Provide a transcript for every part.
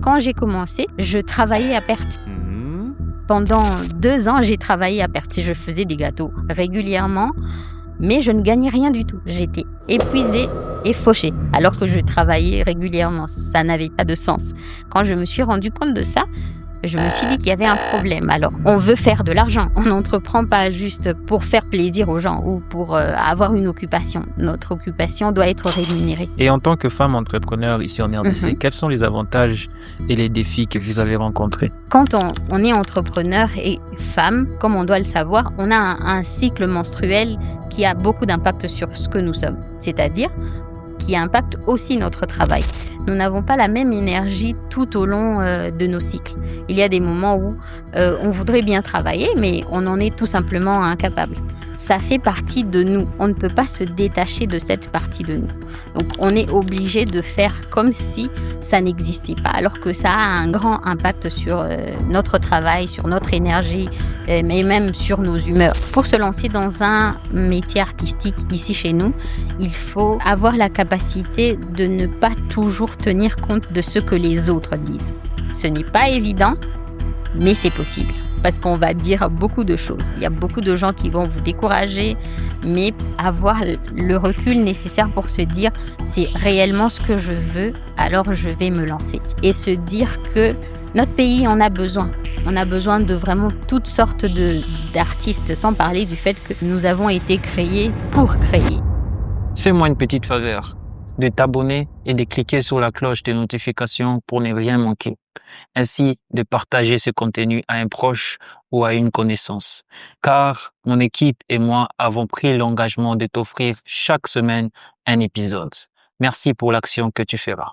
Quand j'ai commencé, je travaillais à perte. Pendant 2 ans, j'ai travaillé à perte. Je faisais des gâteaux régulièrement, mais je ne gagnais rien du tout. J'étais épuisée et fauchée, alors que je travaillais régulièrement. Ça n'avait pas de sens. Quand je me suis rendu compte de ça, je me suis dit qu'il y avait un problème. Alors, on veut faire de l'argent. On n'entreprend pas juste pour faire plaisir aux gens ou pour avoir une occupation. Notre occupation doit être rémunérée. Et en tant que femme entrepreneur ici en RDC, quels sont les avantages et les défis que vous avez rencontrés? Quand on est entrepreneur et femme, comme on doit le savoir, on a un cycle menstruel qui a beaucoup d'impact sur ce que nous sommes. C'est-à-dire qui impacte aussi notre travail. Nous n'avons pas la même énergie tout au long de nos cycles. Il y a des moments où on voudrait bien travailler, mais on en est tout simplement incapable. Ça fait partie de nous. On ne peut pas se détacher de cette partie de nous. Donc, on est obligé de faire comme si ça n'existait pas, alors que ça a un grand impact sur notre travail, sur notre énergie, mais même sur nos humeurs. Pour se lancer dans un métier artistique ici chez nous, il faut avoir la capacité de ne pas toujours tenir compte de ce que les autres disent. Ce n'est pas évident, mais c'est possible. Parce qu'on va dire beaucoup de choses. Il y a beaucoup de gens qui vont vous décourager, mais avoir le recul nécessaire pour se dire c'est réellement ce que je veux, alors je vais me lancer. Et se dire que notre pays en a besoin. On a besoin de vraiment toutes sortes d'artistes, sans parler du fait que nous avons été créés pour créer. Fais-moi une petite faveur, de t'abonner et de cliquer sur la cloche de notification pour ne rien manquer. Ainsi de partager ce contenu à un proche ou à une connaissance. Car mon équipe et moi avons pris l'engagement de t'offrir chaque semaine un épisode. Merci pour l'action que tu feras.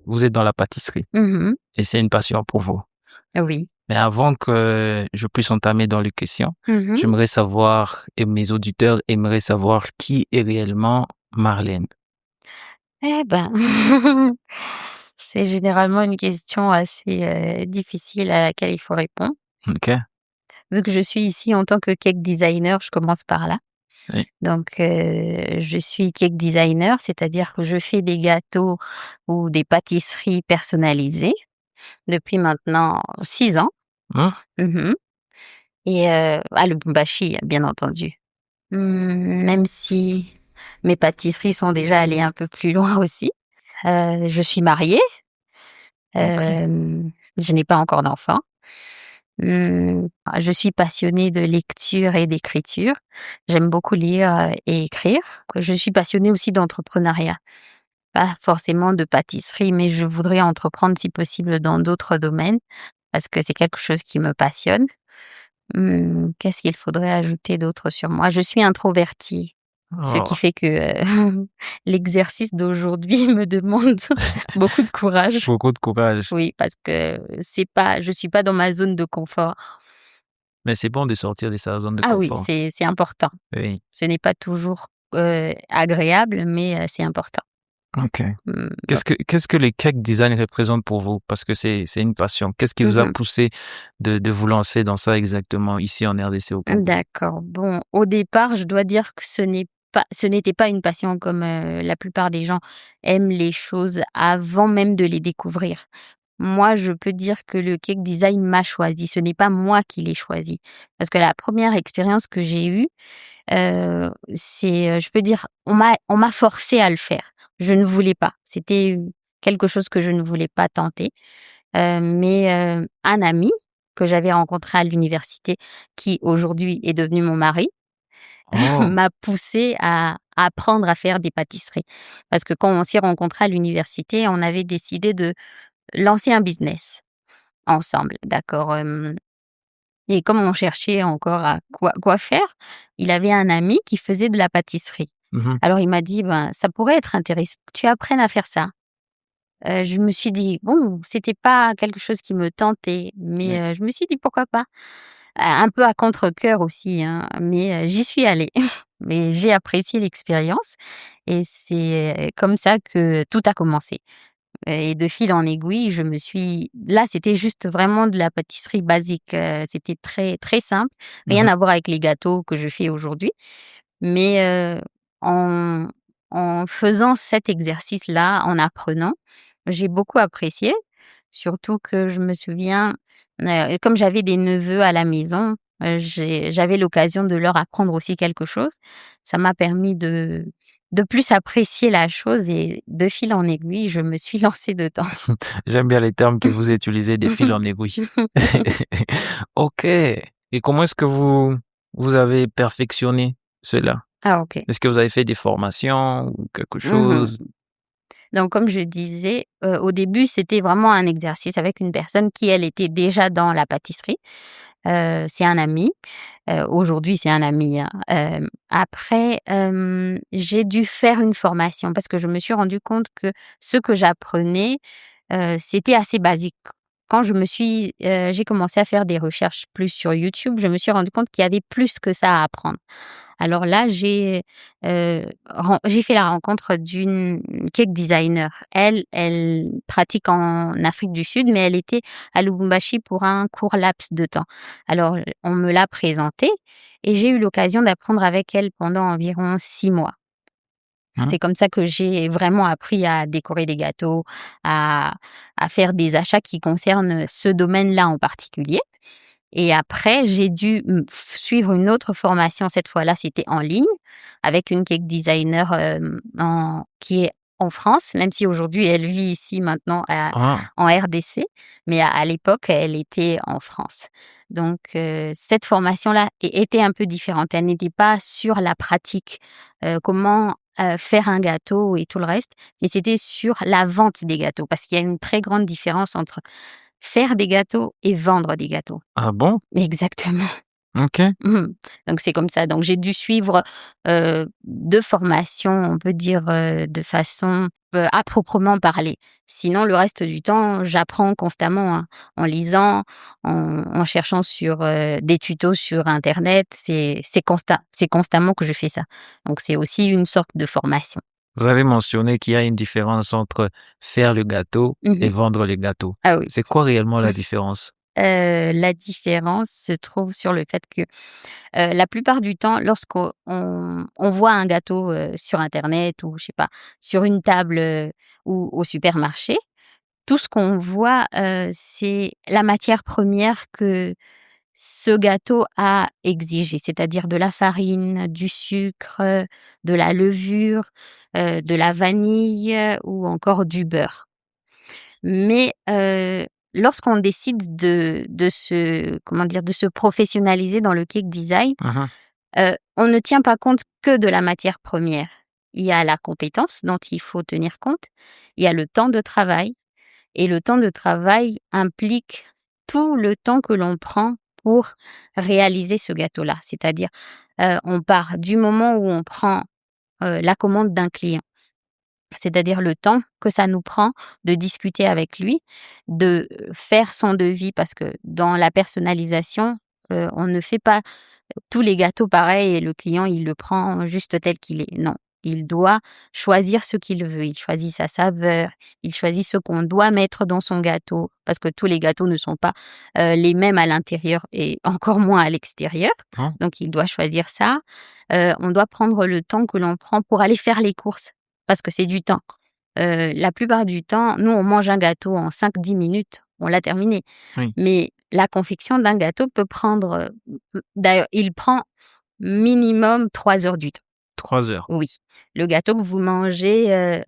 Vous êtes dans la pâtisserie et c'est une passion pour vous. Oui. Mais avant que je puisse entamer dans les questions, j'aimerais savoir, et mes auditeurs aimeraient savoir qui est réellement Marlène. Eh ben, c'est généralement une question assez difficile à laquelle il faut répondre. Ok. Vu que je suis ici en tant que cake designer, je commence par là. Oui. Donc, je suis cake designer, c'est-à-dire que je fais des gâteaux ou des pâtisseries personnalisées depuis maintenant 6 ans. Mhm. Et à Lubumbashi, bien entendu. Même si mes pâtisseries sont déjà allées un peu plus loin aussi. Je suis mariée. Je n'ai pas encore d'enfant. Je suis passionnée de lecture et d'écriture. J'aime beaucoup lire et écrire. Je suis passionnée aussi d'entrepreneuriat. Pas forcément de pâtisserie, mais je voudrais entreprendre si possible dans d'autres domaines parce que c'est quelque chose qui me passionne. Qu'est-ce qu'il faudrait ajouter d'autre sur moi? Je suis introvertie, ce qui fait que l'exercice d'aujourd'hui me demande beaucoup de courage. Beaucoup de courage. Oui, parce que je suis pas dans ma zone de confort. Mais c'est bon de sortir de sa zone de Ah oui, confort. c'est important. Oui. Ce n'est pas toujours agréable, mais c'est important. Ok. Qu'est-ce que les cake design représentent pour vous? Parce que c'est une passion. Qu'est-ce qui vous a poussé de vous lancer dans ça exactement ici en RDC au Congo? D'accord. Bon, au départ, je dois dire que ce n'était pas une passion comme la plupart des gens aiment les choses avant même de les découvrir. Moi, je peux dire que le cake design m'a choisi. Ce n'est pas moi qui l'ai choisi. Parce que la première expérience que j'ai eue, je peux dire, on m'a forcé à le faire. Je ne voulais pas. C'était quelque chose que je ne voulais pas tenter. Mais un ami que j'avais rencontré à l'université, qui aujourd'hui est devenu mon mari, m'a poussé à apprendre à faire des pâtisseries. Parce que quand on s'est rencontrés à l'université, on avait décidé de lancer un business ensemble, d'accord. Et comme on cherchait encore à quoi faire, il avait un ami qui faisait de la pâtisserie. Alors il m'a dit, ça pourrait être intéressant que tu apprennes à faire ça. Je me suis dit, bon, c'était pas quelque chose qui me tentait, mais je me suis dit pourquoi pas. Un peu à contre-cœur aussi, hein, mais j'y suis allée. Mais j'ai apprécié l'expérience et c'est comme ça que tout a commencé. Et de fil en aiguille, là, c'était juste vraiment de la pâtisserie basique. C'était très, très simple. Rien à voir avec les gâteaux que je fais aujourd'hui. Mais en en faisant cet exercice-là, en apprenant, j'ai beaucoup apprécié. Surtout que je me souviens, comme j'avais des neveux à la maison, j'avais l'occasion de leur apprendre aussi quelque chose. Ça m'a permis de plus apprécier la chose et de fil en aiguille, je me suis lancée dedans. J'aime bien les termes que vous utilisez, des fils en aiguille. OK. Et comment est-ce que vous avez perfectionné cela? Ah OK. Est-ce que vous avez fait des formations ou quelque Mmh. chose? Donc comme je disais, au début, c'était vraiment un exercice avec une personne qui, elle, était déjà dans la pâtisserie. C'est un ami. Aujourd'hui, c'est un ami, hein. Après, j'ai dû faire une formation parce que je me suis rendu compte que ce que j'apprenais, c'était assez basique. Quand j'ai commencé à faire des recherches plus sur YouTube, je me suis rendu compte qu'il y avait plus que ça à apprendre. Alors là, j'ai fait la rencontre d'une cake designer. Elle pratique en Afrique du Sud, mais elle était à Lubumbashi pour un court laps de temps. Alors, on me l'a présentée et j'ai eu l'occasion d'apprendre avec elle pendant environ 6 mois. Hein? C'est comme ça que j'ai vraiment appris à décorer des gâteaux, à faire des achats qui concernent ce domaine-là en particulier. Et après, j'ai dû suivre une autre formation. Cette fois-là, c'était en ligne avec une cake designer, qui est en France, même si aujourd'hui elle vit ici maintenant Ah, en RDC, mais à l'époque, elle était en France. Donc cette formation-là était un peu différente. Elle n'était pas sur la pratique, comment, faire un gâteau et tout le reste, mais c'était sur la vente des gâteaux. Parce qu'il y a une très grande différence entre faire des gâteaux et vendre des gâteaux. ah bon? Exactement. OK. Mmh. Donc c'est comme ça. Donc j'ai dû suivre, 2 formations, on peut dire, de façon, à proprement parler. Sinon le reste du temps, j'apprends constamment, hein, en lisant, en cherchant sur, des tutos sur internet. C'est constamment que je fais ça. Donc c'est aussi une sorte de formation. Vous avez mentionné qu'il y a une différence entre faire le gâteau et Mmh. vendre le gâteau. Ah oui. C'est quoi réellement la différence? La différence se trouve sur le fait que, la plupart du temps, lorsqu'on on voit un gâteau, sur internet ou je sais pas, sur une table, ou au supermarché, tout ce qu'on voit, c'est la matière première que ce gâteau a exigée, c'est-à-dire de la farine, du sucre, de la levure, de la vanille, ou encore du beurre. Mais, lorsqu'on décide de se comment dire? De se professionnaliser dans le cake design, Mmh. on ne tient pas compte que de la matière première. Il y a la compétence dont il faut tenir compte, il y a le temps de travail et le temps de travail implique tout le temps que l'on prend pour réaliser ce gâteau-là. C'est-à-dire, on part du moment où on prend, la commande d'un client. C'est-à-dire le temps que ça nous prend de discuter avec lui, de, faire son devis parce que dans la personnalisation, on ne fait pas tous les gâteaux pareils et le client, il le prend juste tel qu'il est. Non, il doit choisir ce qu'il veut. Il choisit sa saveur, il choisit ce qu'on doit mettre dans son gâteau parce que tous les gâteaux ne sont pas, les mêmes à l'intérieur et encore moins à l'extérieur. Ah, Donc il doit choisir ça. On doit prendre le temps que l'on prend pour aller faire les courses parce que c'est du temps. La plupart du temps, nous, on mange un gâteau en 5-10 minutes, on l'a terminé. oui, Mais la confection d'un gâteau peut prendre, d'ailleurs, il prend minimum 3 heures du temps. 3 heures. Oui. Le gâteau que vous mangez,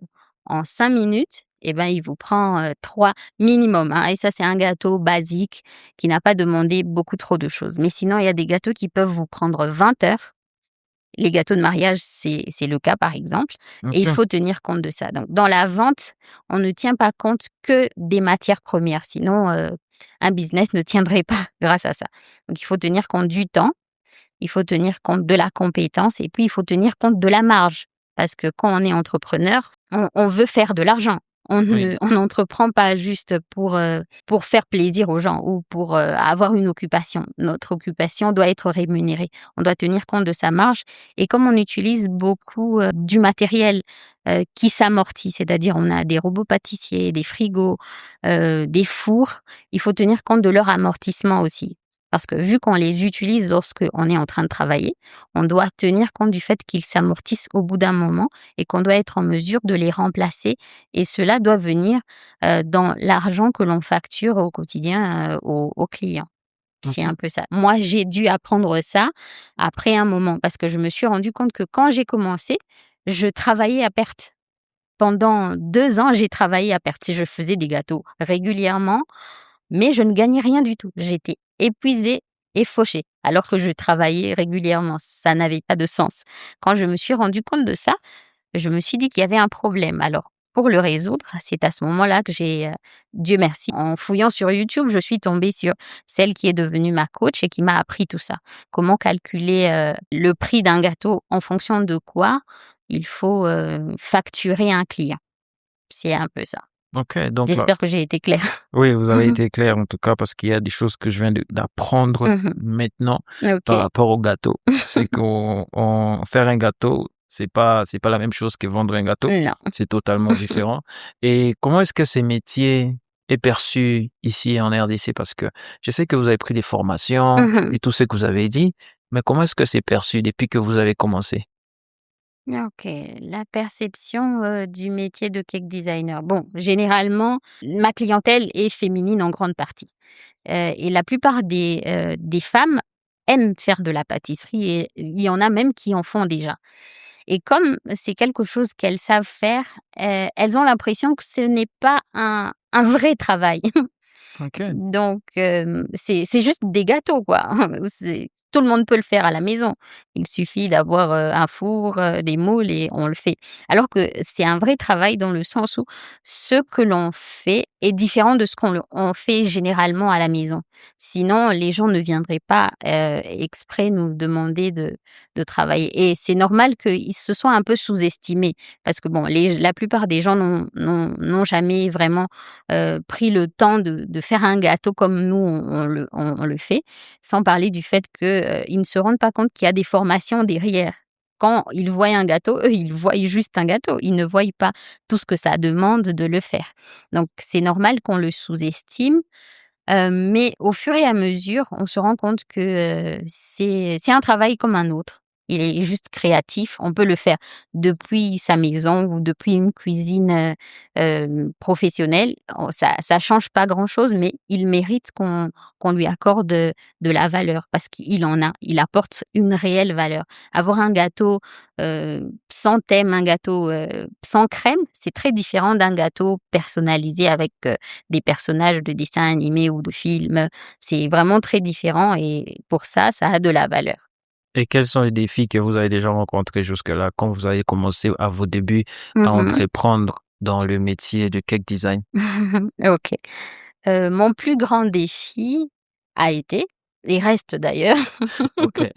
en 5 minutes et ben, il vous prend, 3 minimum, hein, et ça, c'est un gâteau basique qui n'a pas demandé beaucoup trop de choses. Mais sinon, il y a des gâteaux qui peuvent vous prendre 20 heures. Les gâteaux de mariage, c'est le cas, par exemple, et il OK. faut tenir compte de ça. Donc dans la vente, on ne tient pas compte que des matières premières, sinon, un business ne tiendrait pas grâce à ça. Donc il faut tenir compte du temps, il faut tenir compte de la compétence et puis il faut tenir compte de la marge. Parce que quand on est entrepreneur, on veut faire de l'argent. Oui. On n'entreprend pas juste pour faire plaisir aux gens ou pour, avoir une occupation. Notre occupation doit être rémunérée. On doit tenir compte de sa marge et comme on utilise beaucoup, du matériel, qui s'amortit, c'est-à-dire on a des robots pâtissiers, des frigos, des fours, il faut tenir compte de leur amortissement aussi. Parce que vu qu'on les utilise lorsqu'on est en train de travailler, on doit tenir compte du fait qu'ils s'amortissent au bout d'un moment et qu'on doit être en mesure de les remplacer. Et cela doit venir dans l'argent que l'on facture au quotidien aux clients. C'est OK. un peu ça. Moi, j'ai dû apprendre ça après un moment parce que je me suis rendu compte que quand j'ai commencé, je travaillais à perte. Pendant 2 ans, j'ai travaillé à perte. Je faisais des gâteaux régulièrement, mais je ne gagnais rien du tout. J'étais épuisée et fauchée, alors que je travaillais régulièrement. Ça n'avait pas de sens. Quand je me suis rendu compte de ça, je me suis dit qu'il y avait un problème. Alors, pour le résoudre, c'est à ce moment-là que Dieu merci, en fouillant sur YouTube, je suis tombée sur celle qui est devenue ma coach et qui m'a appris tout ça. Comment calculer le prix d'un gâteau en fonction de quoi il faut facturer un client. C'est un peu ça. OK, donc là J'espère que j'ai été claire. oui, vous avez Mmh été clair en tout cas parce qu'il y a des choses que je viens d'apprendre mh. maintenant par OK. rapport au gâteau. C'est qu'on faire un gâteau, c'est pas la même chose que vendre un gâteau. Non. C'est totalement différent. Et comment est-ce que ce métier est perçu ici en RDC? Parce que je sais que vous avez pris des formations Mmh. et tout ce que vous avez dit, mais comment est-ce que c'est perçu depuis que vous avez commencé? OK. La perception du métier de cake designer. Bon, généralement, ma clientèle est féminine en grande partie. Et la plupart des femmes aiment faire de la pâtisserie et il y en a même qui en font déjà. Et comme c'est quelque chose qu'elles savent faire, elles ont l'impression que ce n'est pas un vrai travail. OK. Donc c'est juste des gâteaux, quoi. C'est tout le monde peut le faire à la maison. Il suffit d'avoir un four, des moules et on le fait. Alors que c'est un vrai travail dans le sens où ce que l'on fait est différent de ce on fait généralement à la maison. Sinon, les gens ne viendraient pas exprès nous demander de travailler. Et c'est normal qu'ils se soient un peu sous-estimés parce que bon, la plupart des gens n'ont jamais vraiment pris le temps de faire un gâteau comme nous on le fait, sans parler du fait que, ils ne se rendent pas compte qu'il y a des formations derrière. Quand ils voient un gâteau, eux, ils voient juste un gâteau, ils ne voient pas tout ce que ça demande de le faire. Donc c'est normal qu'on le sous-estime, mais au fur et à mesure, on se rend compte que, c'est un travail comme un autre. Il est juste créatif. On peut le faire depuis sa maison ou depuis une cuisine, professionnelle. Ça change pas grand-chose, mais il mérite qu'on lui accorde, de la valeur parce qu'il en a. Il apporte une réelle valeur. Avoir un gâteau, sans thème, un gâteau, sans crème, c'est très différent d'un gâteau personnalisé avec, des personnages de dessins animés ou de films. C'est vraiment très différent et pour ça, ça a de la valeur. Et quels sont les défis que vous avez déjà rencontrés jusque-là quand vous avez commencé à vos débuts à Mmh. entreprendre dans le métier de cake design? OK. Mon plus grand défi a été et reste d'ailleurs, OK,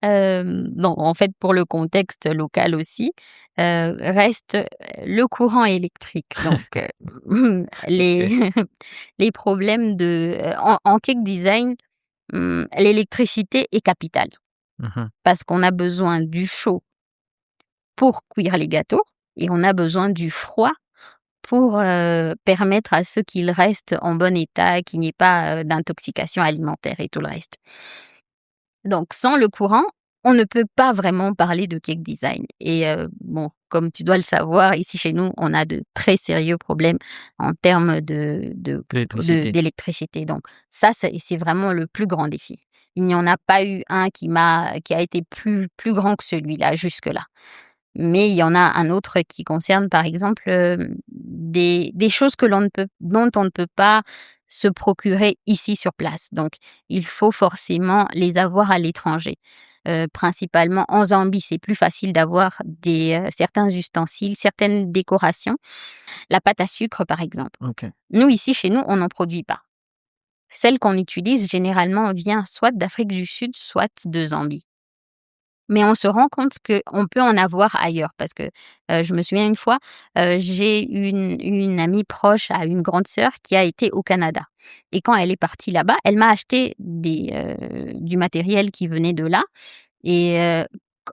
non, en fait, pour le contexte local aussi, reste, le courant électrique. Donc, les OK. les problèmes en cake design, l'électricité est capitale Mmh. parce qu'on a besoin du chaud pour cuire les gâteaux et on a besoin du froid pour, permettre à ceux qu'ils restent en bon état, qu'il n'y ait pas, d'intoxication alimentaire et tout le reste. Donc sans le courant, on ne peut pas vraiment parler de cake design et bon, comme tu dois le savoir, ici chez nous, on a de très sérieux problèmes en termes L'électricité. d'électricité. Donc ça, c'est vraiment le plus grand défi. Il n'y en a pas eu un qui a été plus grand que celui-là jusque-là. Mais il y en a un autre qui concerne, par exemple, des choses que l'on ne peut dont on ne peut pas se procurer ici sur place. Donc il faut forcément les avoir à l'étranger. Principalement en Zambie, c'est plus facile d'avoir certains ustensiles, certaines décorations. La pâte à sucre, par exemple. OK. Nous, ici, chez nous, on n'en produit pas. Celle qu'on utilise généralement vient soit d'Afrique du Sud, soit de Zambie. Mais on se rend compte qu'on peut en avoir ailleurs parce que, je me souviens une fois, j'ai une amie proche à une grande sœur qui a été au Canada et quand elle est partie là-bas, elle m'a acheté du matériel qui venait de là et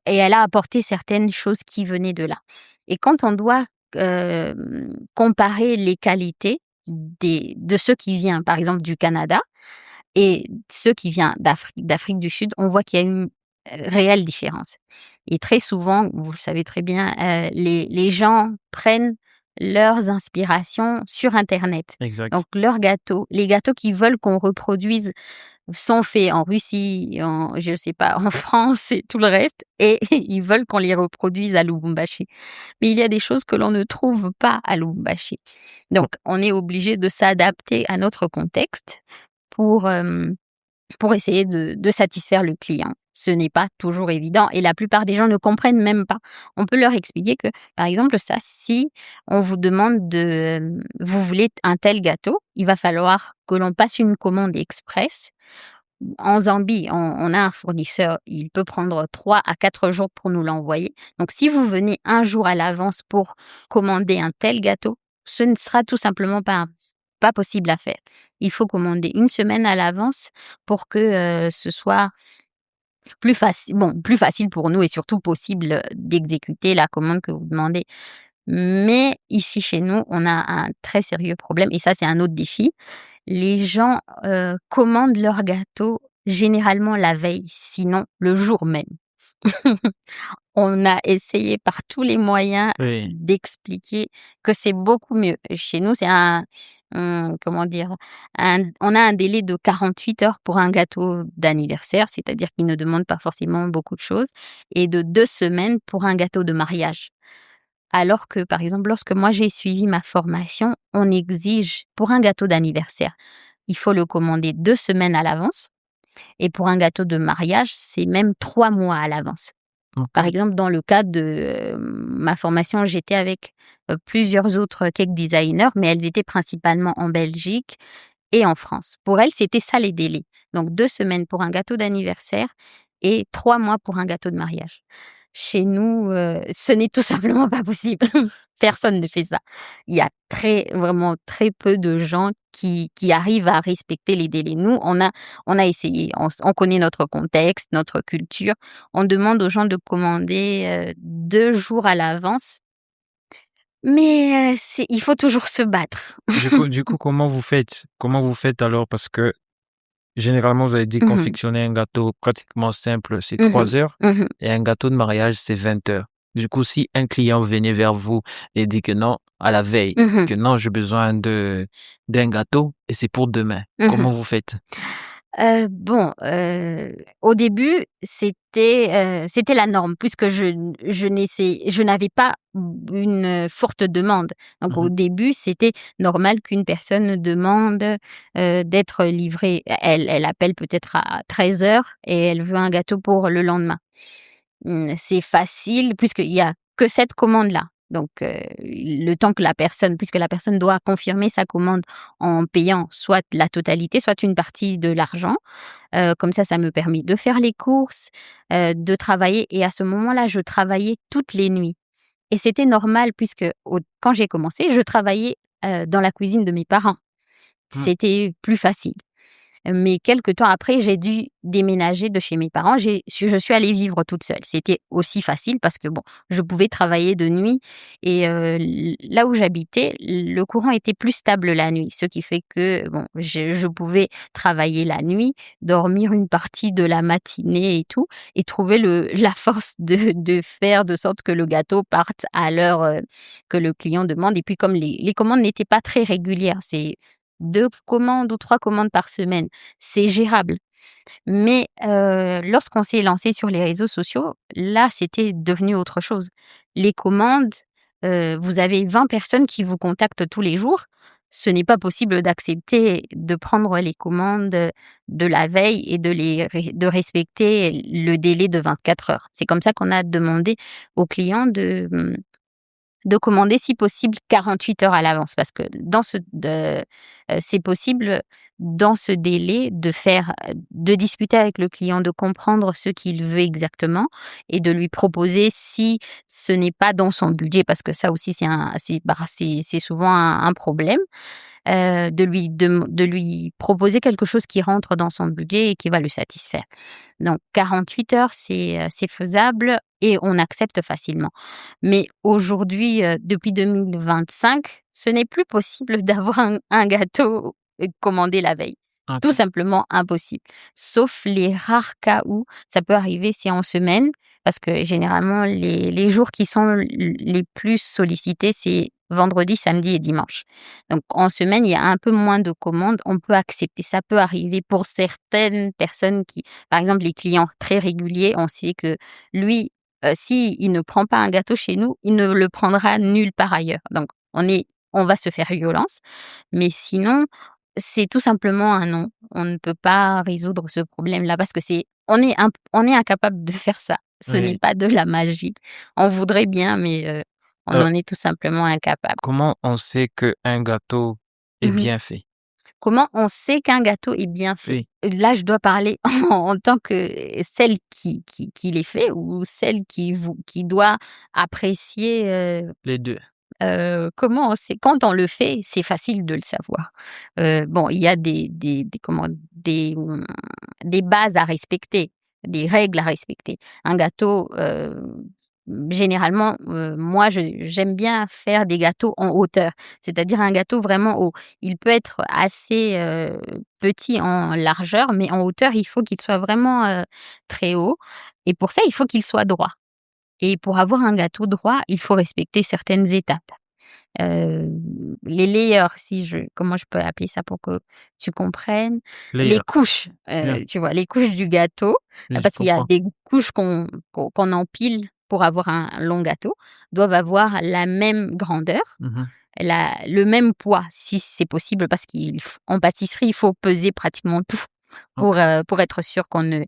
et elle a apporté certaines choses qui venaient de là et quand on doit, comparer les qualités de ce qui vient, par exemple, du Canada Et ceux qui viennent d'Afrique du Sud, on voit qu'il y a une réelle différence. Et très souvent, vous le savez très bien, les gens prennent leurs inspirations sur internet. Exact. Donc les gâteaux qu'ils veulent qu'on reproduise sont faits en Russie, je sais pas, en France et tout le reste, et ils veulent qu'on les reproduise à Lubumbashi. Mais il y a des choses que l'on ne trouve pas à Lubumbashi. Donc on est obligé de s'adapter à notre contexte pour, pour essayer de satisfaire le client. Ce n'est pas toujours évident et la plupart des gens ne comprennent même pas. On peut leur expliquer que, par exemple, ça, si on vous demande vous voulez un tel gâteau, il va falloir que l'on passe une commande express. En Zambie, on a un fournisseur, il peut prendre 3 à 4 jours pour nous l'envoyer. Donc si vous venez un jour à l'avance pour commander un tel gâteau, ce ne sera tout simplement pas possible à faire. Il faut commander une semaine à l'avance pour que, ce soit plus facile pour nous et surtout possible, d'exécuter la commande que vous demandez. Mais ici chez nous, on a un très sérieux problème et ça, c'est un autre défi. Les gens, commandent leurs gâteaux généralement la veille, sinon le jour même. On a essayé par tous les moyens Oui. d'expliquer que c'est beaucoup mieux. Chez nous, c'est comment dire? On a un délai de 48 heures pour un gâteau d'anniversaire, c'est-à-dire qu'il ne demande pas forcément beaucoup de choses et de 2 semaines pour un gâteau de mariage. Alors que, par exemple, lorsque moi j'ai suivi ma formation, on exige pour un gâteau d'anniversaire, il faut le commander 2 semaines à l'avance et pour un gâteau de mariage, c'est même 3 mois à l'avance. Par OK. exemple, dans le cadre de, ma formation, j'étais avec, plusieurs autres cake designers, mais elles étaient principalement en Belgique et en France. Pour elles, c'était ça les délais. Donc 2 semaines pour un gâteau d'anniversaire et 3 mois pour un gâteau de mariage. Chez nous, ce n'est tout simplement pas possible. Personne ne fait ça. Il y a vraiment très peu de gens qui arrivent à respecter les délais. Nous, on a essayé, on connaît notre contexte, notre culture. On demande aux gens de commander, 2 jours à l'avance, mais il faut toujours se battre. Du coup, comment vous faites? Comment vous faites alors? Parce que généralement, vous avez dit Mmh mh. confectionner un gâteau pratiquement simple, c'est Mmh mh. 3 heures Mmh. et un gâteau de mariage, c'est 20 heures. Du coup, si un client venait vers vous et dit que non, à la veille, Mmh. que non, j'ai besoin d'un gâteau et c'est pour demain, Mmh. comment vous faites? Bon, au début, c'était la norme puisque je n'avais pas une forte demande. Donc au Mmh. début, c'était normal qu'une personne demande, d'être livrée. Elle appelle peut-être à 13 heures et elle veut un gâteau pour le lendemain. C'est facile puisqu'il y a que cette commande-là. Donc, le temps que puisque la personne doit confirmer sa commande en payant soit la totalité, soit une partie de l'argent. Comme ça me permet de faire les courses, de travailler et à ce moment-là, je travaillais toutes les nuits et c'était normal puisque quand j'ai commencé, je travaillais, dans la cuisine de mes parents. Mmh. C'était plus facile. Mais quelque temps après, j'ai dû déménager de chez mes parents. Je suis allée vivre toute seule. C'était aussi facile parce que bon, je pouvais travailler de nuit et là où j'habitais, le courant était plus stable la nuit, ce qui fait que bon, je pouvais travailler la nuit, dormir une partie de la matinée et tout, et trouver la force de faire de sorte que le gâteau parte à l'heure que le client demande. Et puis comme les commandes n'étaient pas très régulières, c'est 2 commandes ou 3 commandes par semaine, c'est gérable. Mais lorsqu'on s'est lancé sur les réseaux sociaux, là, c'était devenu autre chose. Les commandes, vous avez 20 personnes qui vous contactent tous les jours. Ce n'est pas possible d'accepter de prendre les commandes, de la veille et de respecter le délai de 24 heures. C'est comme ça qu'on a demandé aux clients de commander si possible 48 heures à l'avance parce que c'est possible dans ce délai de discuter avec le client, de comprendre ce qu'il veut exactement et de lui proposer si ce n'est pas dans son budget parce que ça aussi c'est souvent un problème, de lui proposer quelque chose qui rentre dans son budget et qui va le satisfaire. Donc 48 heures, c'est faisable et on accepte facilement. Mais aujourd'hui, depuis 2025, ce n'est plus possible d'avoir un gâteau, commandé la veille. Ok. Tout simplement impossible. Sauf les rares cas où ça peut arriver, c'est en semaine, parce que généralement les jours qui sont les plus sollicités, c'est vendredi, samedi et dimanche. Donc en semaine, il y a un peu moins de commandes, on peut accepter. Ça peut arriver pour certaines personnes qui par exemple les clients très réguliers, on sait que lui, si il ne prend pas un gâteau chez nous, il ne le prendra nulle part ailleurs. Donc on va se faire violence, mais sinon c'est tout simplement un non. On ne peut pas résoudre ce problème-là parce que on est incapable de faire ça. Ce n'est Oui. pas de la magie. On voudrait bien, mais on Alors, en est tout simplement incapable. comment on sait qu'un gâteau est Mmh. bien fait? Comment on sait qu'un gâteau est bien fait? Oui, Là, je dois parler en tant que celle qui les fait ou celle qui doit apprécier, les deux. comment on sait? Quand on le fait, c'est facile de le savoir. Bon, il y a des bases à respecter, des règles à respecter. Un gâteau, généralement, moi, j'aime bien faire des gâteaux en hauteur, c'est-à-dire un gâteau vraiment haut. Il peut être assez, petit en largeur, mais en hauteur, il faut qu'il soit vraiment, très haut et pour ça, il faut qu'il soit droit et pour avoir un gâteau droit, il faut respecter certaines étapes. Heu, les layers, comment je peux appeler ça pour que tu comprennes? Les Layer. couches, Bien. tu vois? Les couches du gâteau, Oui, je parce qu'il y a comprends. des couches qu'on empile pour avoir un long gâteau, doivent avoir la même grandeur, Mhm. le même poids si c'est possible parce qu'en pâtisserie, il faut peser pratiquement tout Ok. pour être sûr qu'on ne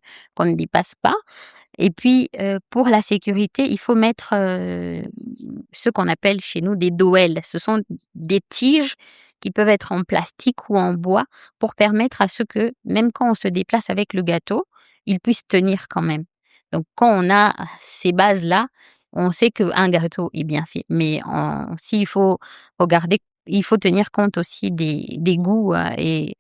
dépasse pas. Et puis, pour la sécurité, il faut mettre, ce qu'on appelle chez nous des dowels. Ce sont des tiges qui peuvent être en plastique ou en bois pour permettre à ce que, même quand on se déplace avec le gâteau, il puisse tenir quand même. Donc quand on a ces bases-là, on sait qu'un gâteau est bien fait. Mais s'il faut regarder, il faut tenir compte aussi des goûts, et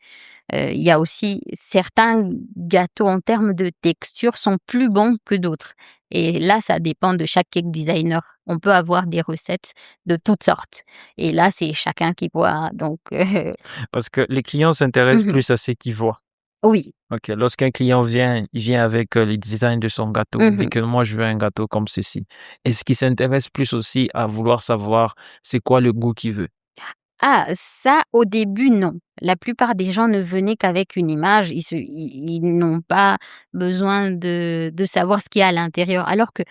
il y a aussi certains gâteaux en termes de texture sont plus bons que d'autres et là, ça dépend de chaque cake designer. On peut avoir des recettes de toutes sortes et là, c'est chacun qui voit donc Parce que les clients s'intéressent mmh plus à ce qu'ils voient. oui. Ok, lorsqu'un client vient, il vient avec le design de son gâteau. Il dit Mmh que moi, je veux un gâteau comme ceci. Est-ce qu'il s'intéresse plus aussi à vouloir savoir c'est quoi le goût qu'il veut? Ah, ça, au début, non. La plupart des gens ne venaient qu'avec une image. Ils n'ont pas besoin de savoir ce qu'il y a à l'intérieur. Alors que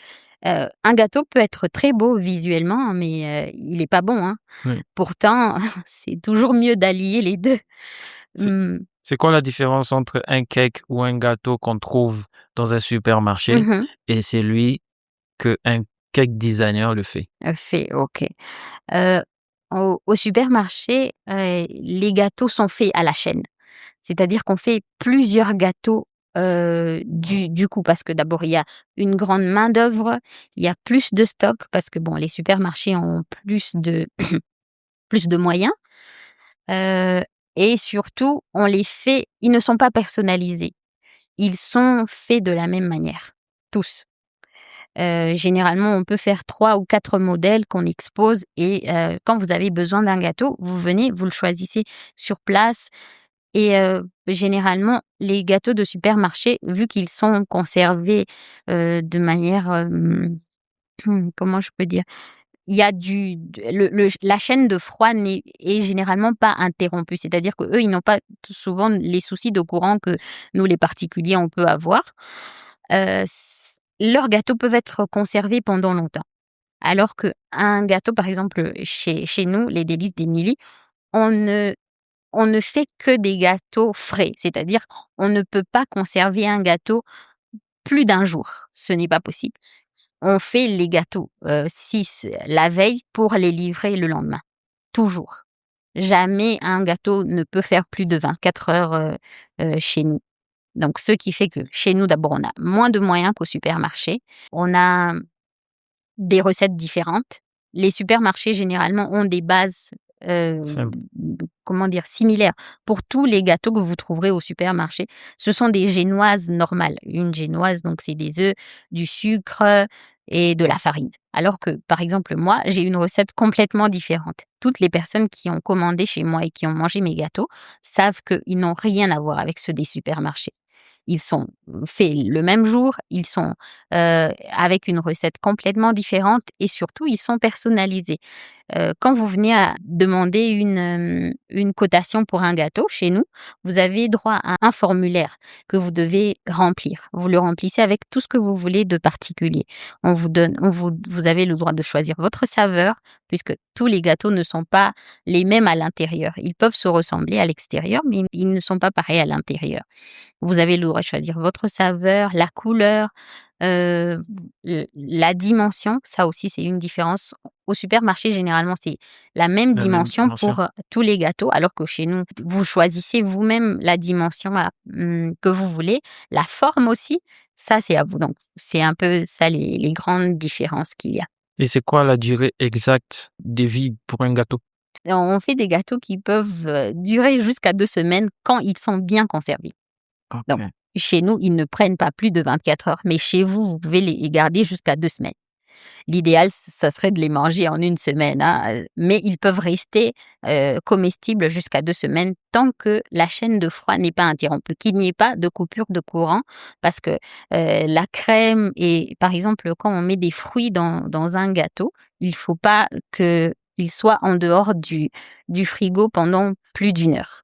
un gâteau peut être très beau visuellement, mais il est pas bon, hein. Oui. Pourtant, c'est toujours mieux d'allier les 2. C'est Mmh. c'est quoi la différence entre un cake ou un gâteau qu'on trouve dans un supermarché Mmh. et celui qu'un cake designer le fait? Fait, OK. Heu, au supermarché, les gâteaux sont faits à la chaîne. C'est-à-dire qu'on fait plusieurs gâteaux, du coup, parce que d'abord, il y a une grande main-d'œuvre, il y a plus de stock parce que bon, les supermarchés ont plus de moyens, heu et surtout, on les fait ils ne sont pas personnalisés. Ils sont faits de la même manière, tous. Généralement, on peut faire 3 ou 4 modèles qu'on expose et quand vous avez besoin d'un gâteau, vous venez, vous le choisissez sur place et généralement, les gâteaux de supermarché, vu qu'ils sont conservés, de manière, comment je peux dire? Il y a la chaîne de froid est généralement pas interrompue. C'est-à-dire qu'eux, ils n'ont pas souvent les soucis de courant que nous, les particuliers, on peut avoir. Leurs gâteaux peuvent être conservés pendant longtemps. Alors qu'un gâteau, par exemple, chez nous, les délices d'Émilie, on ne on ne fait que des gâteaux frais. C'est-à-dire, on ne peut pas conserver un gâteau plus d'un jour. Ce n'est pas possible. On fait les gâteaux, 6 la veille pour les livrer le lendemain. Toujours. Jamais un gâteau ne peut faire plus de 24 heures, chez nous. Donc ce qui fait que chez nous, d'abord, on a moins de moyens qu'au supermarché. On a des recettes différentes. Les supermarchés, généralement, ont des bases, Simple. comment dire? Similaires. Pour tous les gâteaux que vous trouverez au supermarché, ce sont des génoises normales. Une génoise, donc c'est des œufs, du sucre, et de la farine. Alors que, par exemple, moi, j'ai une recette complètement différente. Toutes les personnes qui ont commandé chez moi et qui ont mangé mes gâteaux savent qu'ils n'ont rien à voir avec ceux des supermarchés. Ils sont faits le même jour, ils sont avec une recette complètement différente et surtout, ils sont personnalisés. Quand vous venez à demander une cotation pour un gâteau chez nous, vous avez droit à un formulaire que vous devez remplir. Vous le remplissez avec tout ce que vous voulez de particulier. Vous avez le droit de choisir votre saveur, puisque tous les gâteaux ne sont pas les mêmes à l'intérieur. Ils peuvent se ressembler à l'extérieur, mais ils ne sont pas pareils à l'intérieur. Vous avez le droit de choisir votre saveur, la couleur, la dimension. Ça aussi, c'est une différence. Au supermarché, généralement, c'est la même La même dimension dimension. pour tous les gâteaux, alors que chez nous, vous choisissez vous-même la dimension que vous voulez. La forme aussi, ça, c'est à vous. Donc, c'est un peu ça les grandes différences qu'il y a. Et c'est quoi la durée exacte de vie pour un gâteau? On fait des gâteaux qui peuvent durer jusqu'à 2 semaines quand ils sont bien conservés. Donc, Ok. chez nous, ils ne prennent pas plus de 24 heures, mais chez vous, vous pouvez les garder jusqu'à 2 semaines. L'idéal, ça serait de les manger en 1 semaine, hein, mais ils peuvent rester comestibles jusqu'à 2 semaines tant que la chaîne de froid n'est pas interrompue, qu'il n'y ait pas de coupure de courant, parce que la crème et par exemple, quand on met des fruits dans un gâteau, il ne faut pas qu'il soit en dehors du frigo pendant plus d'1 heure.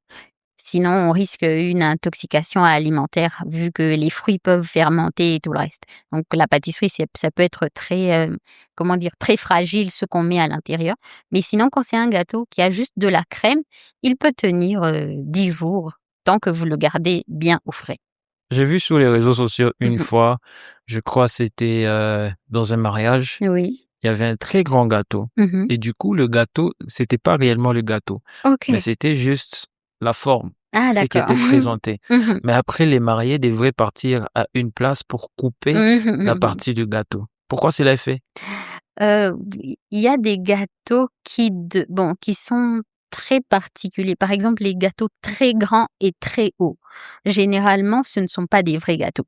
Sinon, on risque une intoxication alimentaire vu que les fruits peuvent fermenter et tout le reste. Donc la pâtisserie, ça peut être très, très fragile ce qu'on met à l'intérieur. Mais sinon, quand c'est un gâteau qui a juste de la crème, il peut tenir 10 jours tant que vous le gardez bien au frais. J'ai vu sur les réseaux sociaux une Mhm. fois, je crois c'était dans un mariage, Oui. il y avait un très grand gâteau. Mhm. Et du coup, le gâteau, c'était pas réellement le gâteau, Ok. mais c'était juste la forme, Ah, ce qui d'accord. était présenté. Mhm. Mais après, les mariés devraient partir à une place pour couper Mhm, la mhm. partie du gâteau. Pourquoi cela est fait? Il y a des gâteaux qui sont très particuliers. Par exemple, les gâteaux très grands et très hauts. Généralement, ce ne sont pas des vrais gâteaux.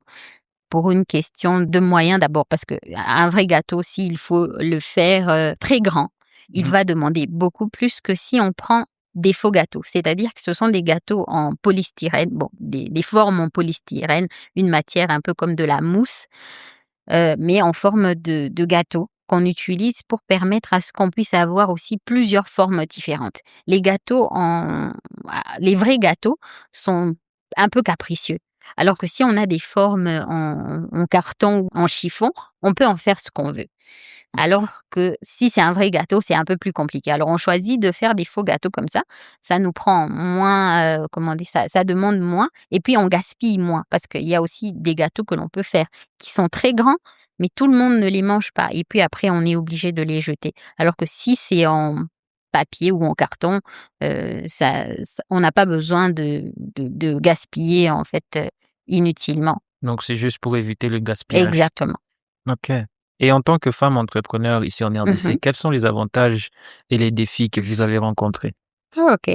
Pour une question de moyens d'abord, parce qu'un vrai gâteau, s'il faut le faire très grand, il Mhm. va demander beaucoup plus que si on prend des faux gâteaux. C'est-à-dire que ce sont des gâteaux en polystyrène, des formes en polystyrène, une matière un peu comme de la mousse, mais en forme de gâteau qu'on utilise pour permettre à ce qu'on puisse avoir aussi plusieurs formes différentes. Les vrais gâteaux sont un peu capricieux. Alors que si on a des formes en carton ou en chiffon, on peut en faire ce qu'on veut. Alors que si c'est un vrai gâteau, c'est un peu plus compliqué. Alors on choisit de faire des faux gâteaux comme ça nous prend moins, ça demande moins et puis on gaspille moins parce qu'il y a aussi des gâteaux que l'on peut faire qui sont très grands, mais tout le monde ne les mange pas et puis après on est obligé de les jeter. Alors que si c'est en papier ou en carton, on n'a pas besoin de gaspiller en fait, inutilement. Donc, c'est juste pour éviter le gaspillage. Exactement. Ok. Et en tant que femme entrepreneur ici en RDC, Mhm. quels sont les avantages et les défis que vous avez rencontrés? Ok.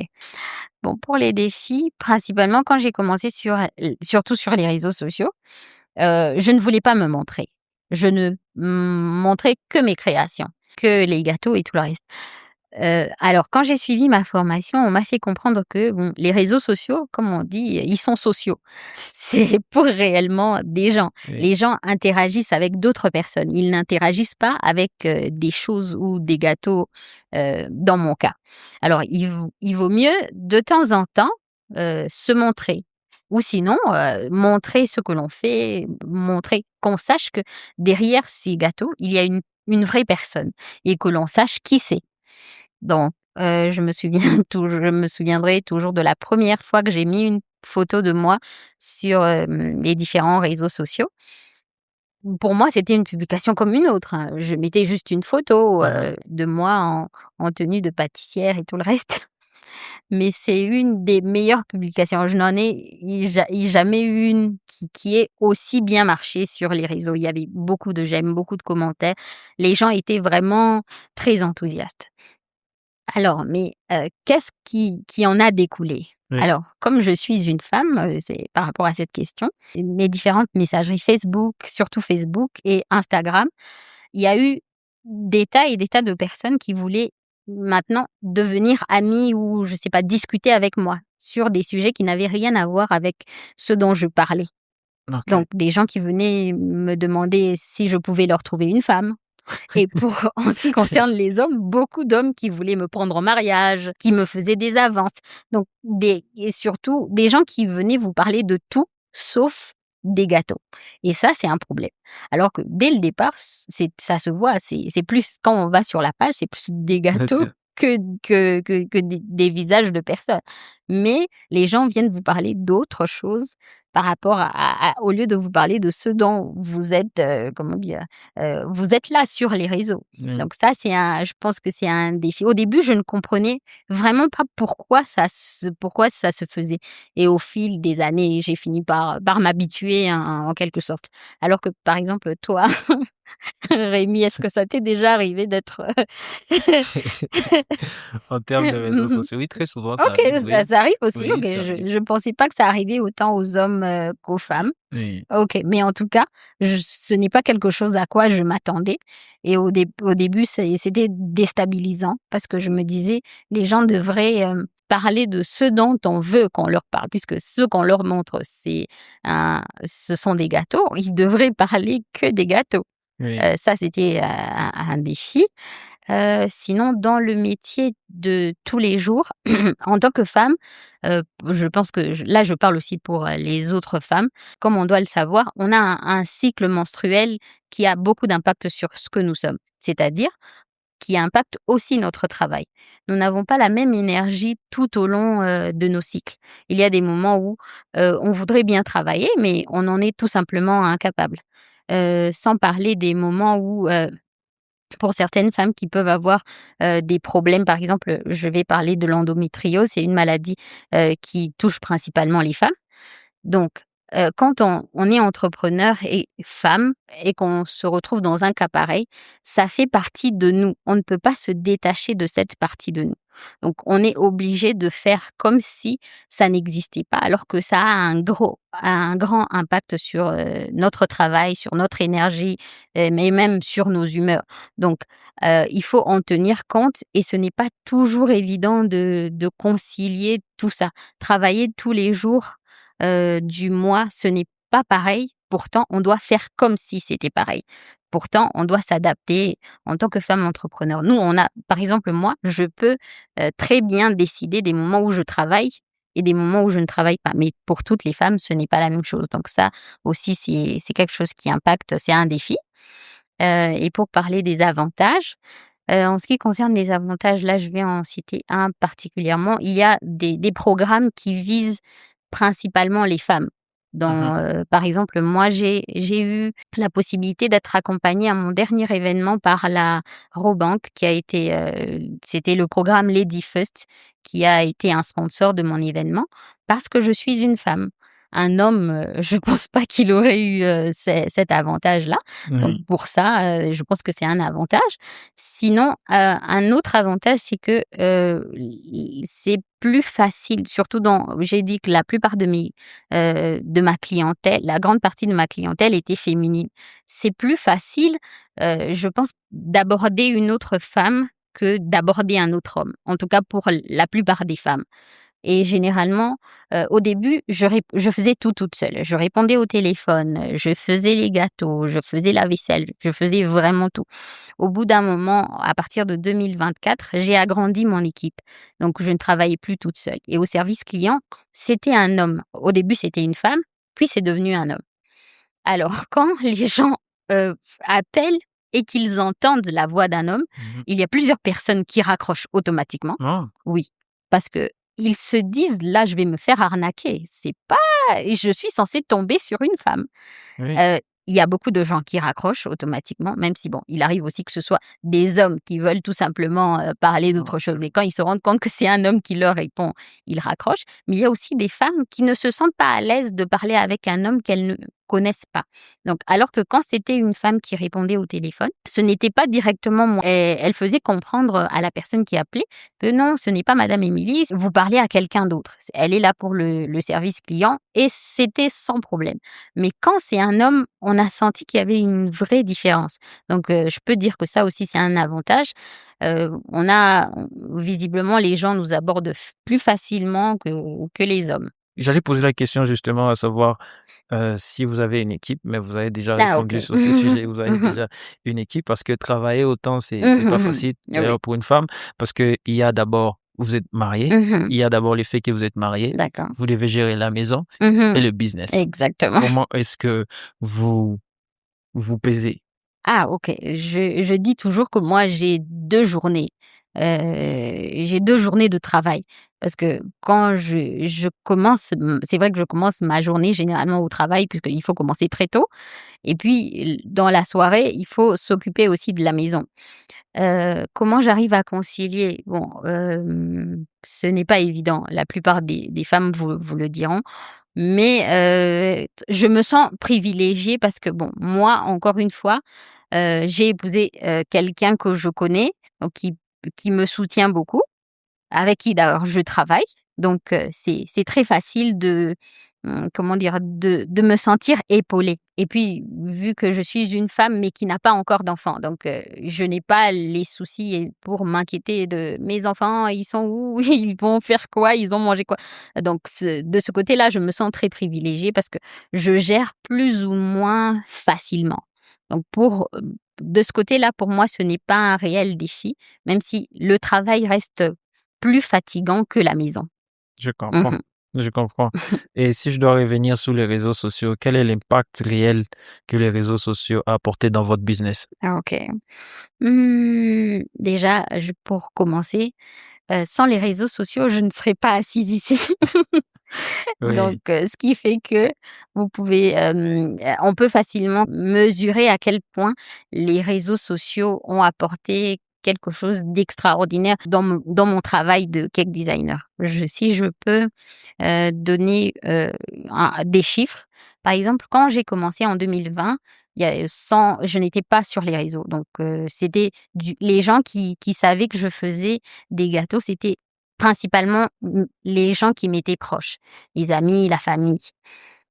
Bon, pour les défis, principalement quand j'ai commencé surtout sur les réseaux sociaux, je ne voulais pas me montrer. Je ne montrais que mes créations, que les gâteaux et tout le reste. Alors quand j'ai suivi ma formation, on m'a fait comprendre que bon, les réseaux sociaux, comme on dit, ils sont sociaux. C'est pour réellement des gens. Oui. Les gens interagissent avec d'autres personnes. Ils n'interagissent pas avec des choses ou des gâteaux, dans mon cas. Alors il vaut mieux de temps en temps se montrer. Ou sinon, montrer ce que l'on fait, montrer qu'on sache que derrière ces gâteaux, il y a une vraie personne et que l'on sache qui c'est. Donc, je me souviendrai toujours de la première fois que j'ai mis une photo de moi sur, les différents réseaux sociaux. Pour moi, c'était une publication comme une autre, hein. Je mettais juste une photo, de moi en tenue de pâtissière et tout le reste. Mais c'est une des meilleures publications. Je n'en ai jamais eu une qui ait aussi bien marché sur les réseaux. Il y avait beaucoup de j'aime, beaucoup de commentaires. Les gens étaient vraiment très enthousiastes. Alors, mais qu'est-ce qui en a découlé? Oui. Alors, comme je suis une femme, c'est par rapport à cette question, mes différentes messageries Facebook, surtout Facebook et Instagram, il y a eu des tas et des tas de personnes qui voulaient maintenant devenir amies ou, je sais pas, discuter avec moi sur des sujets qui n'avaient rien à voir avec ce dont je parlais. OK. Donc, des gens qui venaient me demander si je pouvais leur trouver une femme. Et en ce qui concerne les hommes, beaucoup d'hommes qui voulaient me prendre en mariage, qui me faisaient des avances. Donc, et surtout, des gens qui venaient vous parler de tout, sauf des gâteaux. Et ça, c'est un problème. Alors que dès le départ, ça se voit, c'est plus, quand on va sur la page, c'est plus des gâteaux OK. que des visages de personnes. Mais les gens viennent vous parler d'autres choses par rapport au lieu de vous parler de ce dont vous êtes, comment dire, vous êtes là sur les réseaux. Oui. Donc ça, je pense que c'est un défi. Au début, je ne comprenais vraiment pas pourquoi ça se faisait. Et au fil des années, j'ai fini par m'habituer, en quelque sorte. Alors que, par exemple, toi, Rémi, est-ce que ça t'est déjà arrivé d'être En termes de réseaux sociaux, oui, très souvent ça OK, arrive, ça oui. ça arrive aussi, OK. Oui, ça arrive. Je pensais pas que ça arrivait autant aux hommes, qu'aux femmes. Oui. OK, mais en tout cas, ce n'est pas quelque chose à quoi je m'attendais et au début, c'était déstabilisant parce que je me disais: «Les gens devraient, parler de ce dont on veut qu'on leur parle, puisque ce qu'on leur montre, ce sont des gâteaux, ils devraient parler que des gâteaux». Oui. Ça, c'était, un défi. Sinon, dans le métier de tous les jours, en tant que femme, je pense que là, je parle aussi pour les autres femmes. Comme on doit le savoir, on a un cycle menstruel qui a beaucoup d'impact sur ce que nous sommes, c'est-à-dire qui impacte aussi notre travail. Nous n'avons pas la même énergie tout au long de nos cycles. Il y a des moments où on voudrait bien travailler, mais on en est tout simplement incapable. Sans parler des moments où pour certaines femmes qui peuvent avoir, des problèmes, par exemple, je vais parler de l'endométriose, c'est une maladie, qui touche principalement les femmes. Donc, quand on est entrepreneur et femme et qu'on se retrouve dans un cas pareil, ça fait partie de nous. On ne peut pas se détacher de cette partie de nous. Donc, on est obligé de faire comme si ça n'existait pas, alors que ça a un grand impact sur, notre travail, sur notre énergie, mais même sur nos humeurs. Donc, il faut en tenir compte et ce n'est pas toujours évident de concilier tout ça. Travailler tous les jours du mois, ce n'est pas pareil. Pourtant, on doit faire comme si c'était pareil. Pourtant, on doit s'adapter en tant que femme entrepreneur. Nous, par exemple, moi, je peux très bien décider des moments où je travaille et des moments où je ne travaille pas. Mais pour toutes les femmes, ce n'est pas la même chose. Donc ça aussi, c'est quelque chose qui impacte, c'est un défi. Et pour parler des avantages, en ce qui concerne les avantages, là, je vais en citer un particulièrement. Il y a des programmes qui visent principalement les femmes. Mmh. Par exemple, moi, j'ai eu la possibilité d'être accompagnée à mon dernier événement par la Robank qui a été, c'était le programme Lady First qui a été un sponsor de mon événement parce que je suis une femme. Un homme, je pense pas qu'il aurait eu, cet avantage-là. Donc Oui. pour ça, je pense que c'est un avantage. Sinon, un autre avantage, c'est que, c'est plus facile, surtout j'ai dit que la plupart de ma clientèle, la grande partie de ma clientèle était féminine. C'est plus facile, je pense, d'aborder une autre femme que d'aborder un autre homme. En tout cas pour la plupart des femmes. Et généralement, au début, je faisais tout toute seule. Je répondais au téléphone, je faisais les gâteaux, je faisais la vaisselle, je faisais vraiment tout. Au bout d'un moment, à partir de 2024, j'ai agrandi mon équipe. Donc je ne travaillais plus toute seule et au service client, c'était un homme. Au début, c'était une femme, puis c'est devenu un homme. Alors quand les gens, appellent et qu'ils entendent la voix d'un homme, Mmh. il y a plusieurs personnes qui raccrochent automatiquement. Ah! Oui, parce que ils se disent: «Là, je vais me faire arnaquer. C'est pas je suis censée tomber sur une femme». Oui. Il y a beaucoup de gens qui raccrochent automatiquement, même si bon, il arrive aussi que ce soit des hommes qui veulent tout simplement, parler d'autre chose et quand ils se rendent compte que c'est un homme qui leur répond, ils raccrochent. Mais il y a aussi des femmes qui ne se sentent pas à l'aise de parler avec un homme connaissent pas. Donc, alors que quand c'était une femme qui répondait au téléphone, ce n'était pas directement moi. Elle faisait comprendre à la personne qui appelait que non, ce n'est pas Madame Émilie, vous parlez à quelqu'un d'autre. Elle est là pour le service client et c'était sans problème. Mais quand c'est un homme, on a senti qu'il y avait une vraie différence. Donc, je peux dire que ça aussi, c'est un avantage. Visiblement, les gens nous abordent plus facilement que les hommes. J'allais poser la question justement à savoir si vous avez une équipe, mais vous avez déjà Ah, ok. répondu sur ce sujet. Vous avez déjà une équipe parce que travailler autant, c'est pas facile d'ailleurs Oui. pour une femme parce que il y a d'abord, vous êtes marié, il y a d'abord le fait que vous êtes marié, D'accord. vous devez gérer la maison et le business. Exactement. Comment est-ce que vous pesez? Ah, ok. Je dis toujours que moi, j'ai 2 journées. J'ai 2 journées de travail. Parce que quand je commence, c'est vrai que je commence ma journée généralement au travail puisqu'il faut commencer très tôt. Et puis, dans la soirée, il faut s'occuper aussi de la maison. Comment j'arrive à concilier? Bon, ce n'est pas évident. La plupart des femmes vous le diront. Mais, je me sens privilégiée parce que bon, moi, encore une fois, j'ai épousé, quelqu'un que je connais, donc qui me soutient beaucoup, avec qui d'ailleurs je travaille. Donc, c'est très facile de, comment dire? De me sentir épaulée. Et puis, vu que je suis une femme, mais qui n'a pas encore d'enfants, donc, je n'ai pas les soucis pour m'inquiéter de: «Mes enfants, ils sont où? Ils vont faire quoi? Ils ont mangé quoi?» Donc de ce côté-là, je me sens très privilégiée parce que je gère plus ou moins facilement. Donc de ce côté-là, pour moi, ce n'est pas un réel défi, même si le travail reste plus fatigant que la maison. Je comprends, Mmh. je comprends. Et si je dois revenir sur les réseaux sociaux, quel est l'impact réel que les réseaux sociaux ont apporté dans votre business? Ah, OK. Déjà, pour commencer, sans les réseaux sociaux, je ne serais pas assise ici. Donc, Oui, ce qui fait que vous pouvez, on peut facilement mesurer à quel point les réseaux sociaux ont apporté quelque chose d'extraordinaire dans mon travail de cake designer. Si je peux, donner, des chiffres. Par exemple, quand j'ai commencé en 2020, je n'étais pas sur les réseaux. Donc, c'était les gens qui savaient que je faisais des gâteaux, c'était principalement, les gens qui m'étaient proches, les amis, la famille.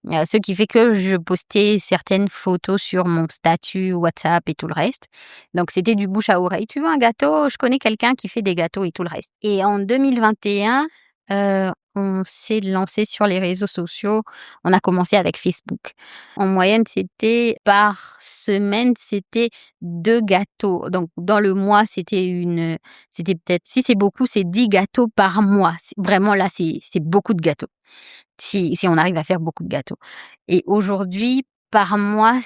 Ce qui fait que je postais certaines photos sur mon statut WhatsApp et tout le reste. Donc c'était du bouche à oreille: «Tu veux un gâteau? Je connais quelqu'un qui fait des gâteaux» et tout le reste. Et en 2021, on s'est lancé sur les réseaux sociaux. On a commencé avec Facebook. En moyenne, par semaine, c'était 2 gâteaux. Donc dans le mois, c'était peut-être, si c'est beaucoup, c'est 10 gâteaux par mois. Vraiment là, c'est beaucoup de gâteaux. Si on arrive à faire beaucoup de gâteaux. Et aujourd'hui, par mois,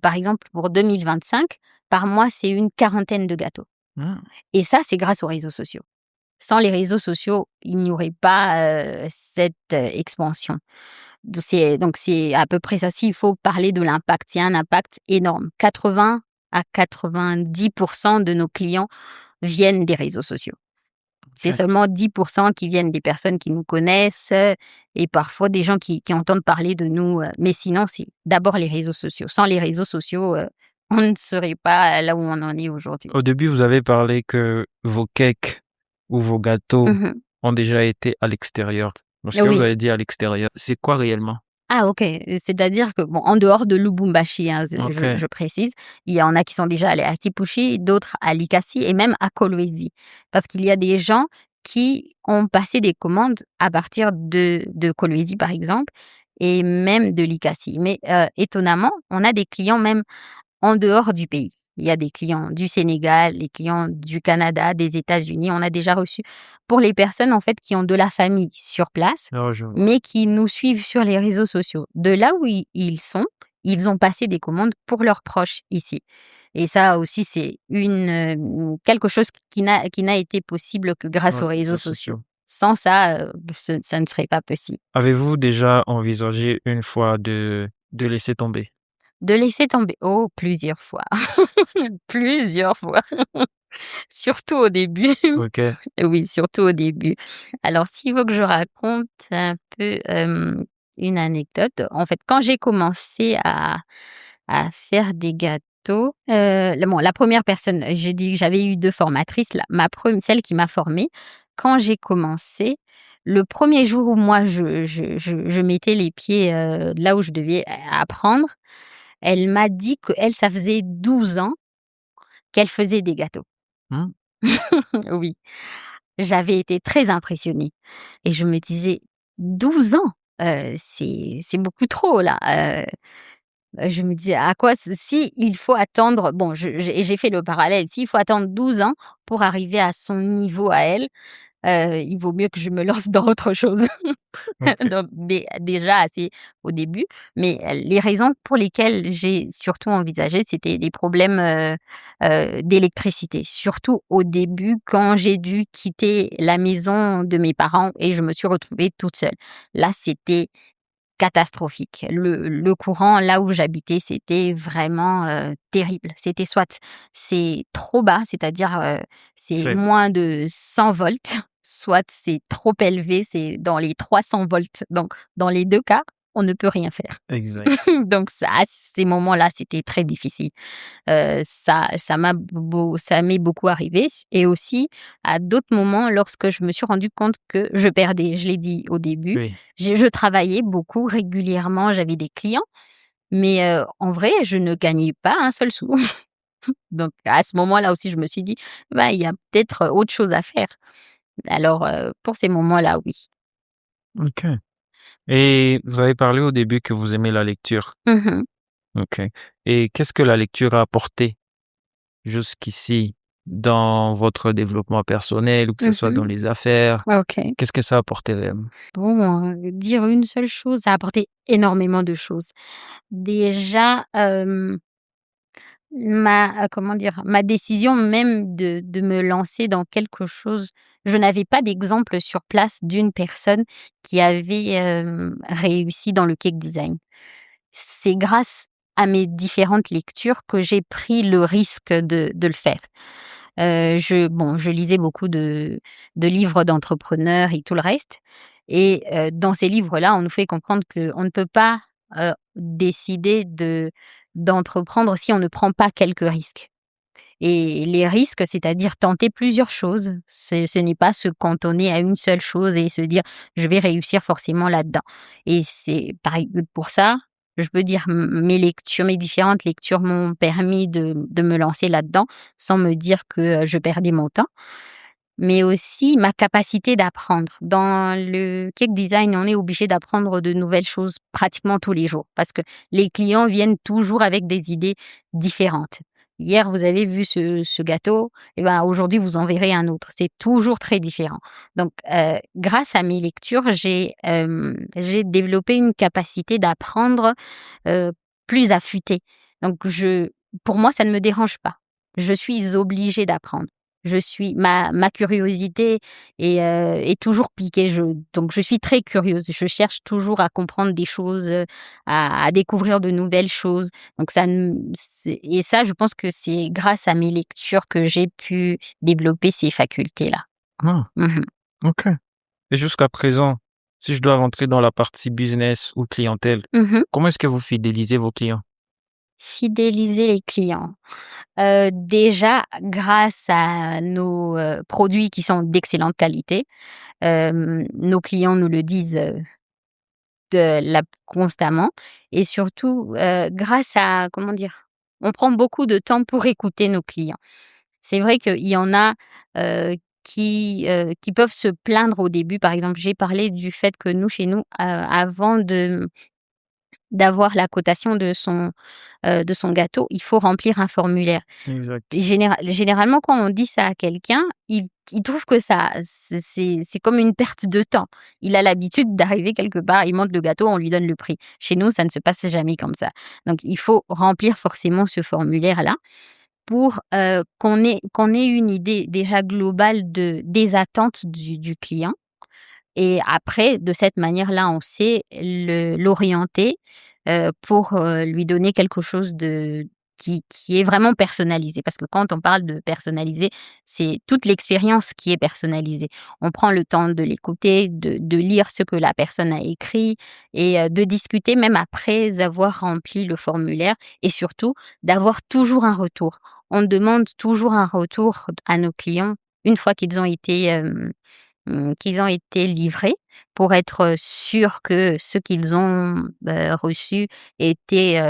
par exemple, pour 2025, par mois, c'est une quarantaine de gâteaux. mmh, Et ça, c'est grâce aux réseaux sociaux. Sans les réseaux sociaux, il n'y aurait pas, cette, expansion. Donc c'est à peu près ça. S'il faut parler de l'impact, c'est un impact énorme. 80 à 90 de nos clients viennent des réseaux sociaux. C'est ok. seulement 10 qui viennent des personnes qui nous connaissent, et parfois des gens qui entendent parler de nous, mais sinon, c'est d'abord les réseaux sociaux. Sans les réseaux sociaux, on ne serait pas là où on en est aujourd'hui. Au début, vous avez parlé que vos cakes ou vos gâteaux Mmh. ont déjà été à l'extérieur. Lorsque vous Oui. avez dit à l'extérieur, c'est quoi réellement? Ah, OK. C'est-à-dire que bon, en dehors de Lubumbashi, hein, Ok, je précise, il y en a qui sont déjà allés à Kipushi, d'autres à Likasi et même à Kolwezi. Parce qu'il y a des gens qui ont passé des commandes à partir de Kolwezi, par exemple, et même de Likasi. Mais, étonnamment, on a des clients même en dehors du pays. Il y a des clients du Sénégal, les clients du Canada, des États-Unis. On a déjà reçu pour les personnes, en fait, qui ont de la famille sur place, alors je vois. mais qui nous suivent sur les réseaux sociaux. De là où ils sont, ils ont passé des commandes pour leurs proches ici. Et ça aussi, c'est quelque chose qui n'a été possible que grâce Ouais, aux réseaux réseaux sociaux. sociaux. Sans ça, ça ne serait pas possible. Avez-vous déjà envisagé une fois de laisser tomber? De laisser tomber, oh, plusieurs fois. Plusieurs fois. Surtout au début. Ok. Oui, surtout au début. Alors s'il faut que je raconte un peu, une anecdote. En fait, quand j'ai commencé à faire des gâteaux, la première personne, j'ai dit que j'avais eu 2 formatrices, celle qui m'a formée. Quand j'ai commencé, le premier jour où moi je mettais les pieds, là où je devais apprendre, elle m'a dit qu'elle, ça faisait 12 ans qu'elle faisait des gâteaux. Mmh. Oui, j'avais été très impressionnée et je me disais: 12 ans, c'est beaucoup trop là, je me disais: «À quoi si il faut attendre», bon, j'ai fait le parallèle, s'il faut attendre 12 ans pour arriver à son niveau à elle, il vaut mieux que je me lance dans autre chose. OK. Donc déjà assez au début, mais les raisons pour lesquelles j'ai surtout envisagé, c'était des problèmes, d'électricité. Surtout au début, quand j'ai dû quitter la maison de mes parents et je me suis retrouvée toute seule. Là, c'était catastrophique. Le courant, là où j'habitais, c'était vraiment, terrible. C'était soit c'est trop bas, c'est-à-dire, c'est Faible. moins de 100 volts, soit c'est trop élevé, c'est dans les 300 volts. Donc dans les 2 cas, on ne peut rien faire. Exact. Donc ça, à ces moments-là, c'était très difficile. Ça m'est beaucoup arrivé et aussi à d'autres moments lorsque je me suis rendu compte que je perdais, je l'ai dit au début, Oui. je travaillais beaucoup régulièrement, j'avais des clients, mais en vrai, je ne gagnais pas un seul sou. Donc à ce moment-là aussi, je me suis dit: «Bah, il y a peut-être autre chose à faire». Alors, pour ces moments-là, oui. OK. Et vous avez parlé au début que vous aimez la lecture. Mmh. OK. Et qu'est-ce que la lecture a apporté jusqu'ici dans votre développement personnel ou que ce soit dans Mmh. les affaires? OK. Qu'est-ce que ça a apporté réellement? Bon, dire une seule chose, ça a apporté énormément de choses. Déjà, comment dire? Ma décision même de me lancer dans quelque chose, je n'avais pas d'exemple sur place d'une personne qui avait, réussi dans le cake design. C'est grâce à mes différentes lectures que j'ai pris le risque de le faire. Je lisais beaucoup de livres d'entrepreneurs et tout le reste et dans ces livres-là, on nous fait comprendre qu'on ne peut pas, décider d'entreprendre si on ne prend pas quelques risques et les risques, c'est-à-dire tenter plusieurs choses. Ce n'est pas se cantonner à une seule chose et se dire: «Je vais réussir forcément là-dedans» et c'est pareil pour ça, je peux dire mes différentes lectures m'ont permis de me lancer là-dedans, sans me dire que, je perdais mon temps. Mais aussi ma capacité d'apprendre. Dans le cake design, on est obligé d'apprendre de nouvelles choses pratiquement tous les jours parce que les clients viennent toujours avec des idées différentes. Hier, vous avez vu ce gâteau, et ben, aujourd'hui, vous en verrez un autre. C'est toujours très différent. Donc, grâce à mes lectures, j'ai développé une capacité d'apprendre, heu, plus affûtée. Donc pour moi, ça ne me dérange pas. Je suis obligée d'apprendre. Ma curiosité est toujours piquée. Donc je suis très curieuse. Je cherche toujours à comprendre des choses, à découvrir de nouvelles choses. Donc ça, je pense que c'est grâce à mes lectures que j'ai pu développer ces facultés-là. Ah, Mmh. OK. Et jusqu'à présent, si je dois rentrer dans la partie business ou clientèle, Mmh. comment est-ce que vous fidélisez vos clients? Fidéliser les clients. Déjà grâce à nos, produits qui sont d'excellente qualité. Nos clients nous le disent, constamment et surtout, grâce à comment dire? On prend beaucoup de temps pour écouter nos clients. C'est vrai qu'il y en a, qui peuvent se plaindre au début. Par exemple, j'ai parlé du fait que nous, chez nous, avant d'avoir la cotation de son gâteau, il faut remplir un formulaire. Exact. Généralement, quand on dit ça à quelqu'un, il trouve que ça c'est comme une perte de temps. Il a l'habitude d'arriver quelque part, il monte le gâteau, on lui donne le prix. Chez nous, ça ne se passe jamais comme ça. Donc il faut remplir forcément ce formulaire-là pour, qu'on ait une idée déjà globale des attentes du client et après, de cette manière-là, on sait l'orienter, pour, lui donner quelque chose qui est vraiment personnalisé. Parce que quand on parle de personnalisé, c'est toute l'expérience qui est personnalisée. On prend le temps de l'écouter, de lire ce que la personne a écrit et de discuter même après avoir rempli le formulaire et surtout d'avoir toujours un retour. On demande toujours un retour à nos clients une fois qu'ils ont été livrés pour être sûrs que ce qu'ils ont reçu était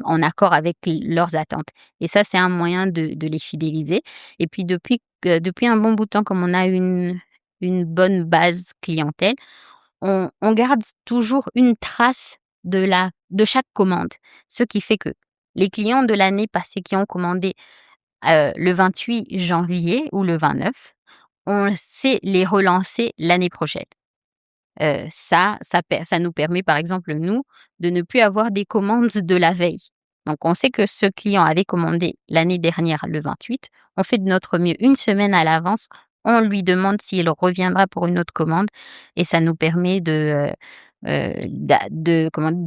en accord avec leurs attentes. Et ça, c'est un moyen de les fidéliser. Et puis depuis un bon bout de temps, comme on a une bonne base clientèle, on garde toujours une trace de chaque commande. Ce qui fait que les clients de l'année passée qui ont commandé le 28 janvier ou le 29, on sait les relancer l'année prochaine. Ça nous permet, par exemple, nous, de ne plus avoir des commandes de la veille. Donc, on sait que ce client avait commandé l'année dernière le 28. On fait de notre mieux une semaine à l'avance. On lui demande s'il reviendra pour une autre commande et ça nous permet de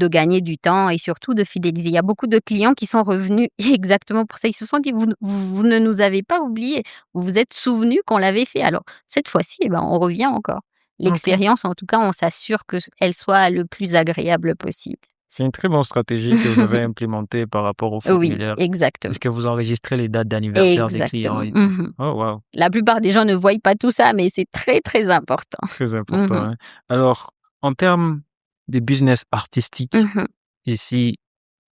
gagner du temps et surtout de fidéliser. Il y a beaucoup de clients qui sont revenus exactement pour ça. Ils se sont dit, vous ne nous avez pas oubliés, vous vous êtes souvenus qu'on l'avait fait. Alors, cette fois-ci, on revient encore. OK. L'expérience, en tout cas, on s'assure qu'elle soit le plus agréable possible. C'est une très bonne stratégie que vous avez implémentée par rapport au Oui, formulaire. exactement. Est-ce que vous enregistrez les dates d'anniversaire des clients Exactement. et tout? Oh, wow, La plupart des gens ne voient pas tout ça, mais c'est très, très important. très important, Mhm. hein. Alors, en termes de business artistique, Mhm. ici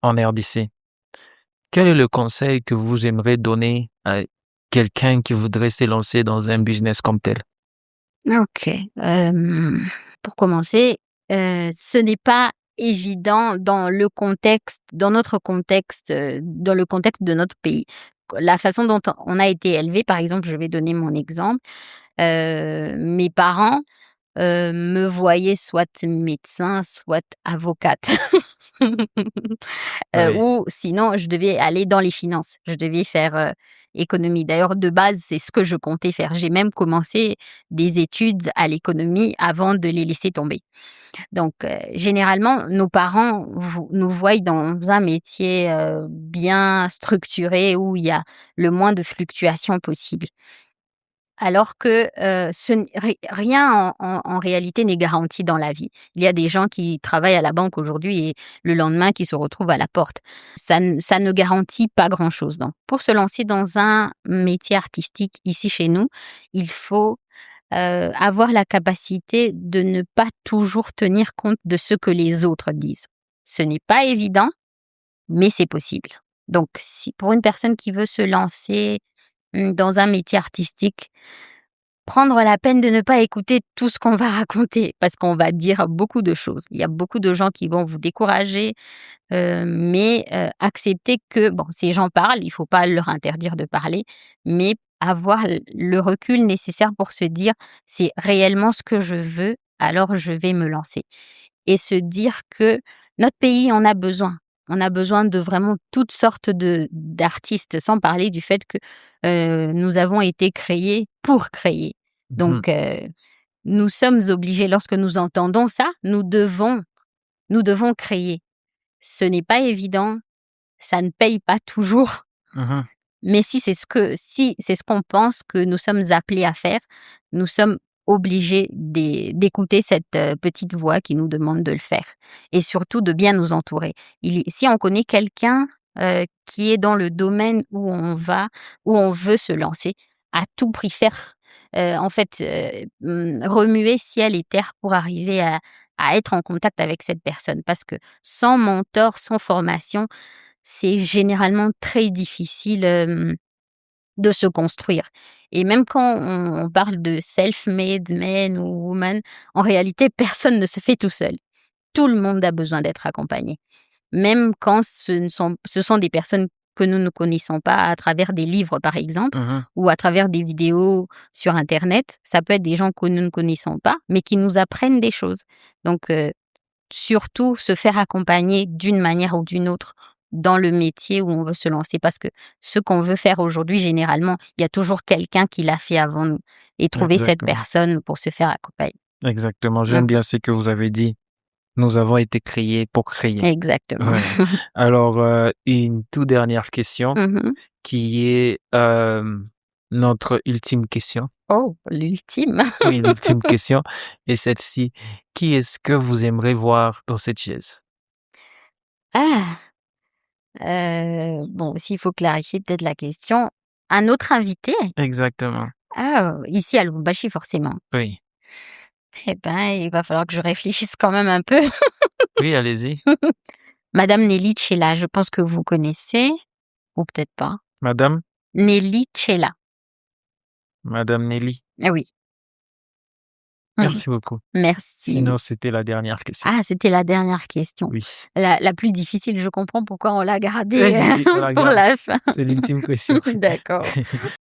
en RDC, quel est le conseil que vous aimeriez donner à quelqu'un qui voudrait se lancer dans un business comme tel? Ok. Pour commencer, ce n'est pas évident dans notre contexte, dans le contexte de notre pays. La façon dont on a été élevé, par exemple, je vais donner mon exemple. Mes parents me voyaient soit médecin, soit avocate. Oui. Ou sinon, je devais aller dans les finances. Je devais faire économie. D'ailleurs, de base, c'est ce que je comptais faire. J'ai même commencé des études à l'économie avant de les laisser tomber. Donc, généralement, nos parents nous voient dans un métier bien structuré où il y a le moins de fluctuations possible. Alors que rien en réalité n'est garanti dans la vie. Il y a des gens qui travaillent à la banque aujourd'hui et le lendemain qui se retrouvent à la porte. Ça ne garantit pas grand-chose. Donc, pour se lancer dans un métier artistique ici chez nous, il faut avoir la capacité de ne pas toujours tenir compte de ce que les autres disent. Ce n'est pas évident, mais c'est possible. Donc, si pour une personne qui veut se lancer dans un métier artistique, prendre la peine de ne pas écouter tout ce qu'on va raconter parce qu'on va dire beaucoup de choses. Il y a beaucoup de gens qui vont vous décourager, mais accepter que, bon, ces gens parlent, il ne faut pas leur interdire de parler, mais avoir le recul nécessaire pour se dire: «C'est réellement ce que je veux, alors je vais me lancer» et se dire que notre pays en a besoin. On a besoin de vraiment toutes sortes d'artistes, sans parler du fait que, nous avons été créés pour créer. Mhm. Donc, nous sommes obligés, lorsque nous entendons ça, nous devons créer. Ce n'est pas évident, ça ne paye pas toujours, Mhm. mais si c'est ce qu'on pense que nous sommes appelés à faire, nous sommes obligés d'écouter cette petite voix qui nous demande de le faire et surtout de bien nous entourer. Si on connaît quelqu'un qui est dans le domaine où on veut se lancer, à tout prix faire, remuer ciel et terre pour arriver à être en contact avec cette personne. Parce que sans mentor, sans formation, c'est généralement très difficile de se construire. Et même quand on parle de self-made man ou woman, en réalité, personne ne se fait tout seul. Tout le monde a besoin d'être accompagné. Même quand ce sont des personnes que nous ne connaissons pas à travers des livres, par exemple, Mhm. ou à travers des vidéos sur Internet. Ça peut être des gens que nous ne connaissons pas, mais qui nous apprennent des choses. Donc, surtout se faire accompagner d'une manière ou d'une autre dans le métier où on veut se lancer. Parce que ce qu'on veut faire aujourd'hui, généralement, il y a toujours quelqu'un qui l'a fait avant nous. Et trouver cette Exactement. personne pour se faire accompagner. Exactement. J'aime Mhm. bien ce que vous avez dit. Nous avons été créés pour créer. Exactement. Voilà. Alors, une toute dernière question Mhm. qui est notre ultime question. Oh, l'ultime. Oui, l'ultime question est celle-ci. Qui est-ce que vous aimeriez voir dans cette chaise? Ah, bon, s'il faut clarifier peut-être la question. Un autre invité? Exactement. Ah, ici à Lubumbashi, forcément. Oui. Eh ben, il va falloir que je réfléchisse quand même un peu. Oui, allez-y. Madame Nelly Tchela, je pense que vous connaissez, ou peut-être pas. Madame Nelly Tchela. Nelly. Ah oui. Merci beaucoup. Merci. Sinon, c'était la dernière question. Ah, c'était la dernière question. Oui. La plus difficile, je comprends pourquoi on l'a gardée Oui, on la pour garde. la fin. C'est l'ultime question. D'accord.